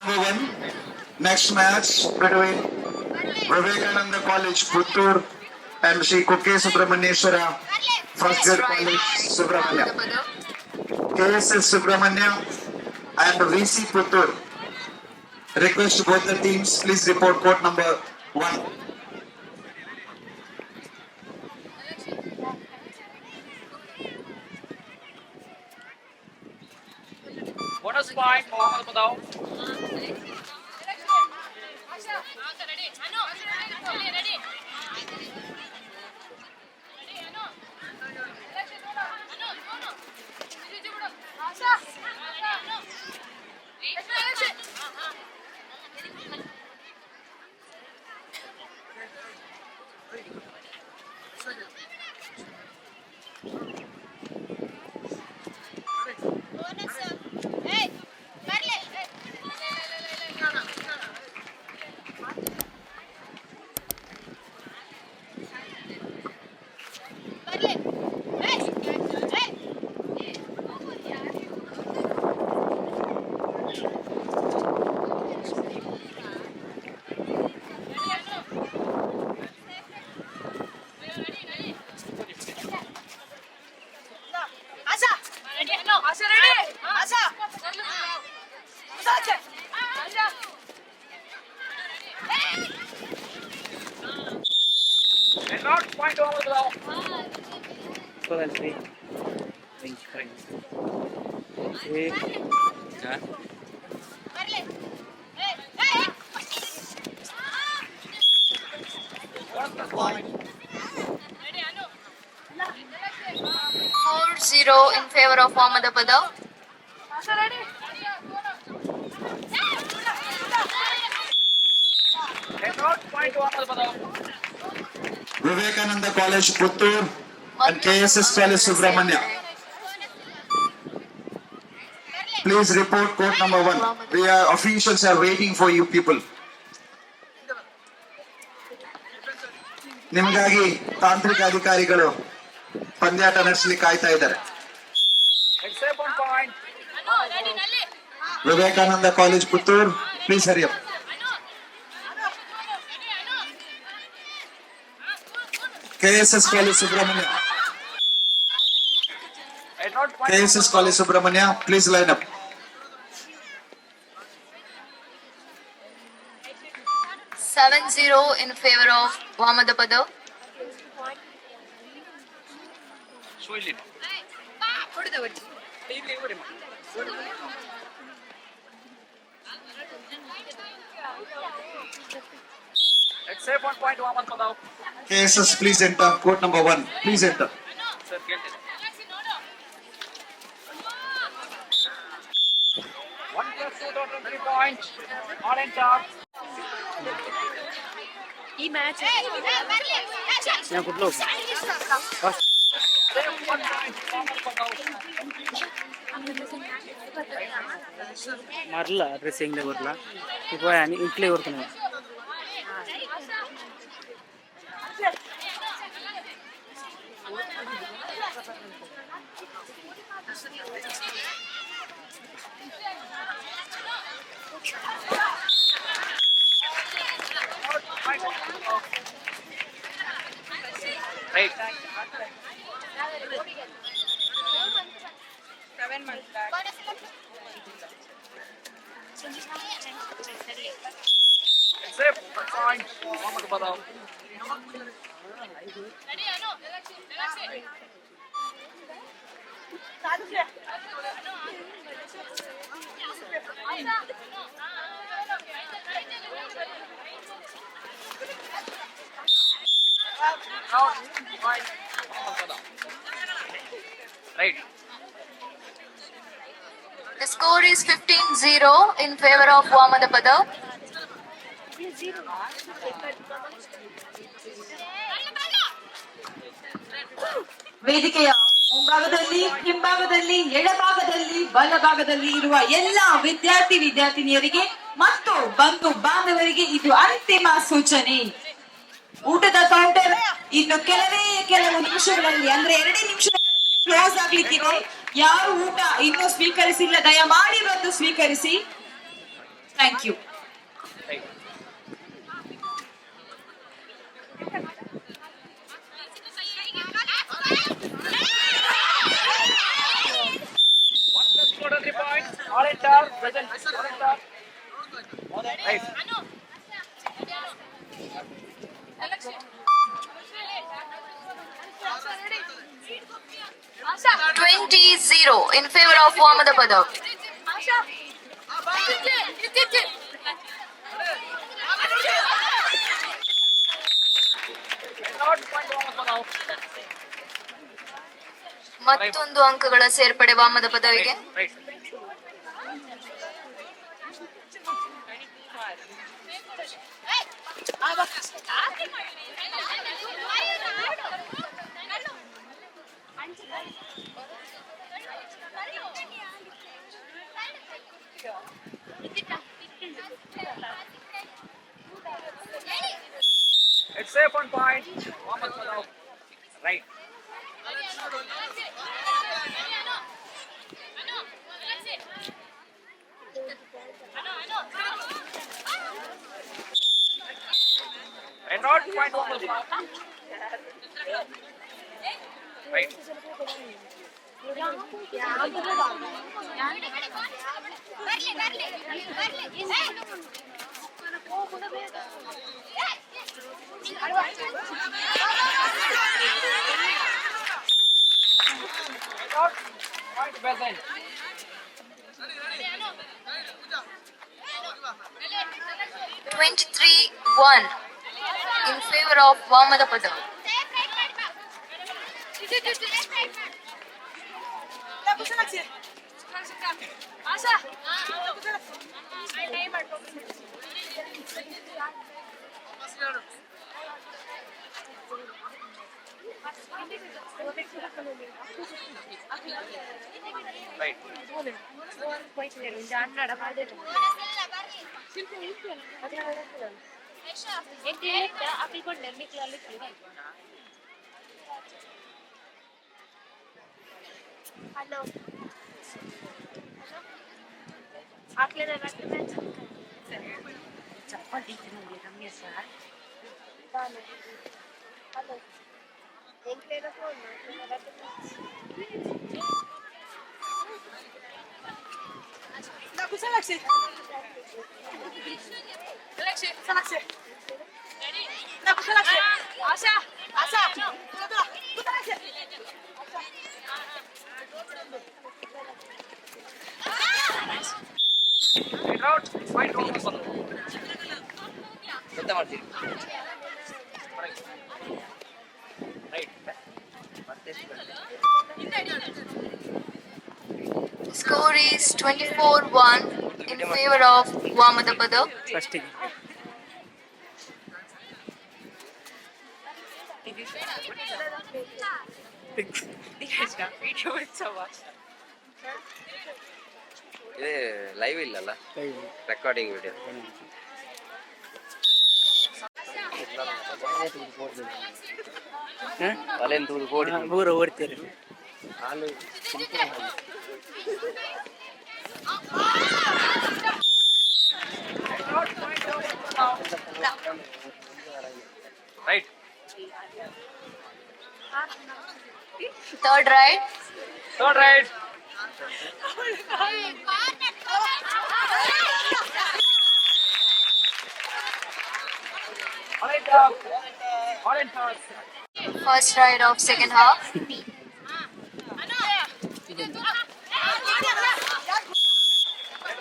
Number one, next match between Vivekananda College, Puttur and Sri Kukke Subramanyeswara First Grade College, Subramanya. KSS Subramanya and VC Puttur. Request both the teams, please report court number 1. Bonus point, Vamadapadavu. Point Vamadapadavu. Point. 4-0 in favor of Vamadapadavu. Point Vamadapadavu. Vivekananda College, Puttur and KSS College, Subramanya. Please report court number 1. We are officials are waiting for you people. ನಿಮಗಾಗಿ ತಾಂತ್ರಿಕ ಅಧಿಕಾರಿಗಳು ಪಂದ್ಯಾಟ ನಡೆಸಲಿ ಕಾಯ್ತಾ ಇದ್ದಾರೆ. Vivekananda college Puttur, please hurry up. KSS College Subramanya. KSS College Subramanya, please line up. in favor of Vamadapadavu. Except 1 point Vamadapadavu. KSS, please enter. Court number 1, please enter. Sir, get it. 1 plus 2 total 3 points. All in top. ಈ match Save 1 point Vamadapadavu. मारला dressing वरला इकडे आणि इकडे वरतून Right. 7 months back. Except 1 point Vamadapadavu. Now, point Vamadapadavu. Right. The score is 15-0 in favor of Vamadapadavu. ವೇದಿಕೆಯ ಮುಂಭಾಗದಲ್ಲಿ, ಹಿಂಭಾಗದಲ್ಲಿ, ಎಡಭಾಗದಲ್ಲಿ, ಬಲಭಾಗದಲ್ಲಿ ಇರುವ ಎಲ್ಲ ವಿದ್ಯಾರ್ಥಿನಿಯರಿಗೆ ಮತ್ತು ಬಂಧು ಬಾಂಧವರಿಗೆ ಇದು ಅಂತಿಮ ಸೂಚನೆ. ಊಟದ ಕೌಂಟರ್ ಇನ್ನು ಕೆಲವು ನಿಮಿಷಗಳಲ್ಲಿ ಅಂದ್ರೆ 2 ನಿಮಿಷಗಳಲ್ಲಿ ಕ್ಲೋಸ್ ಆಗ್ಲಿಕ್ಕಿದೆ. ಯಾರು ಊಟ ಇನ್ನೂ ಸ್ವೀಕರಿಸಿಲ್ಲ ದಯಮಾಡಿ ಬಂದು ಸ್ವೀಕರಿಸಿ. Thank you. Right. One plus 203 points. All in turn. Present. All in turn. Right. 20-0 in favor of Vamadapadavu. Not point one for now. ಮತ್ತೊಂದು ಅಂಕಗಳ ಸೇರ್ಪಡೆ ವಾಮದಪದವಿಗೆ. Right. It's safe on point. Vamadapadavu. Right. And not point one for now. Right. Not point Besent. 23-1 in favor of Vamadapadavu. Right. And out point one for now. Right. Score is 24-1 in favor of Vamadapadavu. ಫಸ್ಟಿಗೆ ಇದು live ಇಲ್ಲಲ್ಲ recording video ಅಲ್ಲೇನು ತೂದು ಕೋಡಿ ಊರ ಓಡ್ತೀರಿ ಹಾಲು Right. Third right. Third right. All in top. All in top. First right of second half.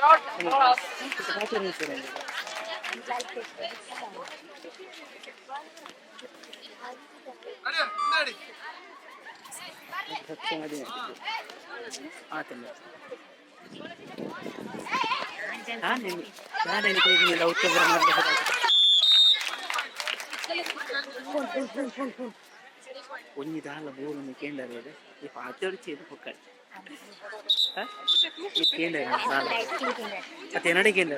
Out. Cross. ಆತಲ್ಲ ನಾನು ಹೇಳಿಲ್ಲ ಉತ್ತರ ಒಂಜಿ ದಾಲ ಬೋಲನ್ನು ಕೇಂದ್ರ ಇಪ್ಪ ಆಚರಿಸಿ ಹೊಕ್ಕ ಕೇಂದ್ರ ಮತ್ತೆ ನಡಿ ಕೇಂದ್ರ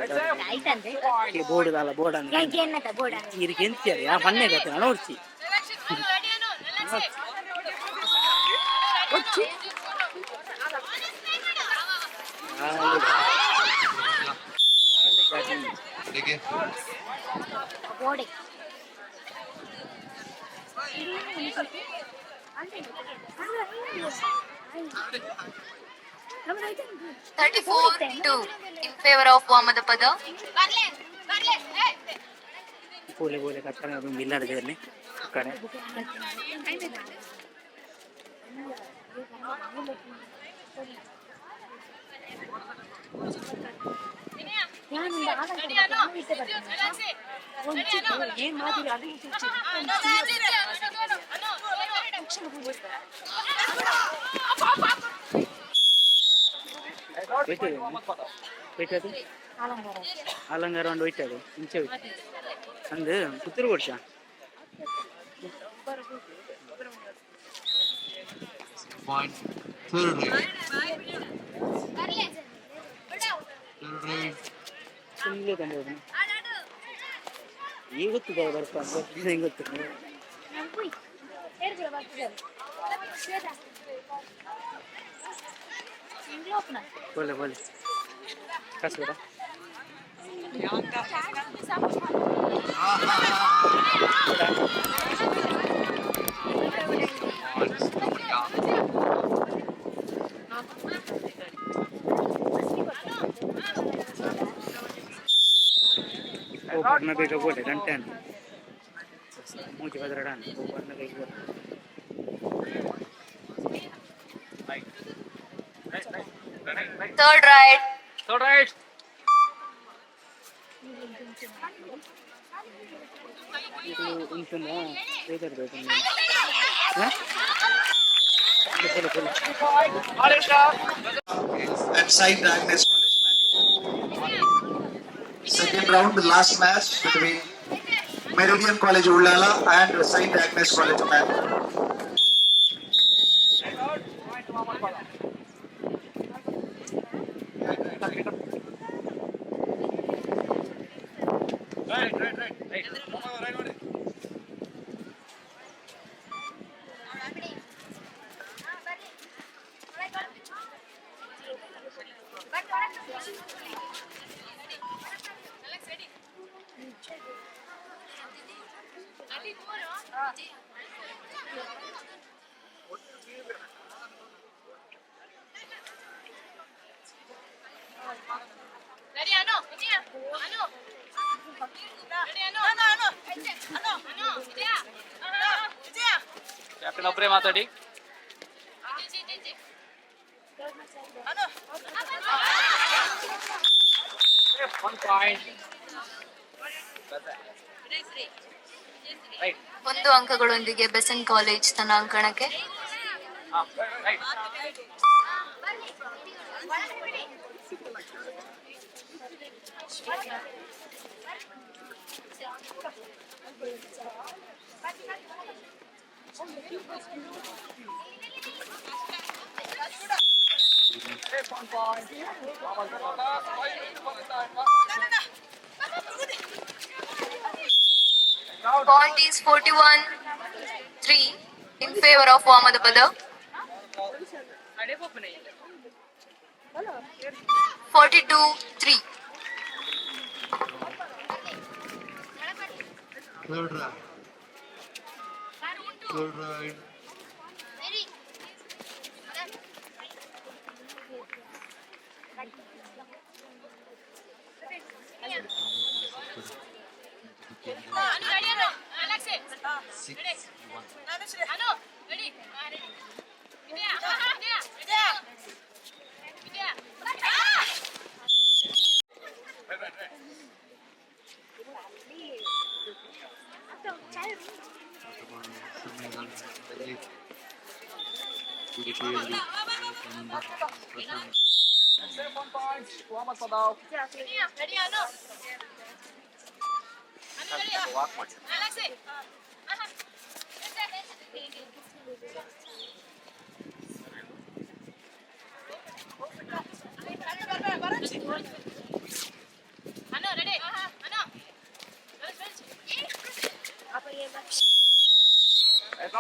ಬೋರ್ಡ್ ದಾಲ ಬೋರ್ಡ್ ಅಂತ ಇರಿಗೆ ಎಂತಿಯಾರ ಯಾ ಮಣ್ಣೆ ಗತ್ತೆ ನೋಡ್ಸಿ Ready? Thirty-four-two in favor of Vamadapadavu. बोले बोले कच्चा में अभी मिला रहे थे करें పోయిటది అలంగారం అండి పోయిటది ఇంచే అందు పుత్తూరు కొట్టా Point. Third right. Third right. ಸುಮ್ಮನೆ ತಂದು ಈಗ ಗೊತ್ತಿದೆ ಬರ್ತಾರೆ ಹೆಂಗೆ ಗೊತ್ತಿದೆ बोले बोले कस बेटा वो करना बेटा बोले घंटे मुझे बदला वो करना कहीं बोले Third right. Third right. itu untuknya beda beda हाँ बोले All in star. And Saint Agnes College. Second round, the last match between Meridian College Ullala and Saint Agnes College Mangalore. Point to Vamadapadavu. Right. Ready, Anu? Anu? Ready, Anu? Anu? Vijaya? Captain ಒಬ್ಬರೇ ಮಾತಾಡಿ. One point. Right. ಒಂದು ಅಂಕಗಳೊಂದಿಗೆ Besant college ತನ್ನ ಅಂಕಣಕ್ಕೆ. Right. Point is 41-3 in favor of Vamadapadavu. 42-3. Third right. Third right. Six, one. One point to Vamadapadavu. Walk ಮಾಡಿ.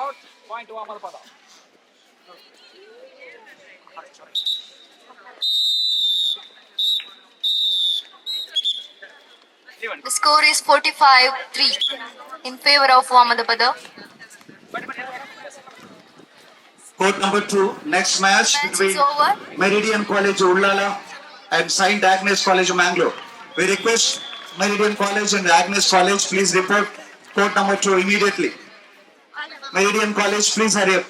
Out. Point to Vamadapadavu. The score is 45-3 in favor of Vamadapadavu. Court number 2. Next match Match between is over. Meridian College Ullala and Saint Agnes College Mangalore. We request Meridian College and Agnes College please report court number 2 immediately. Meridian College, please hurry up.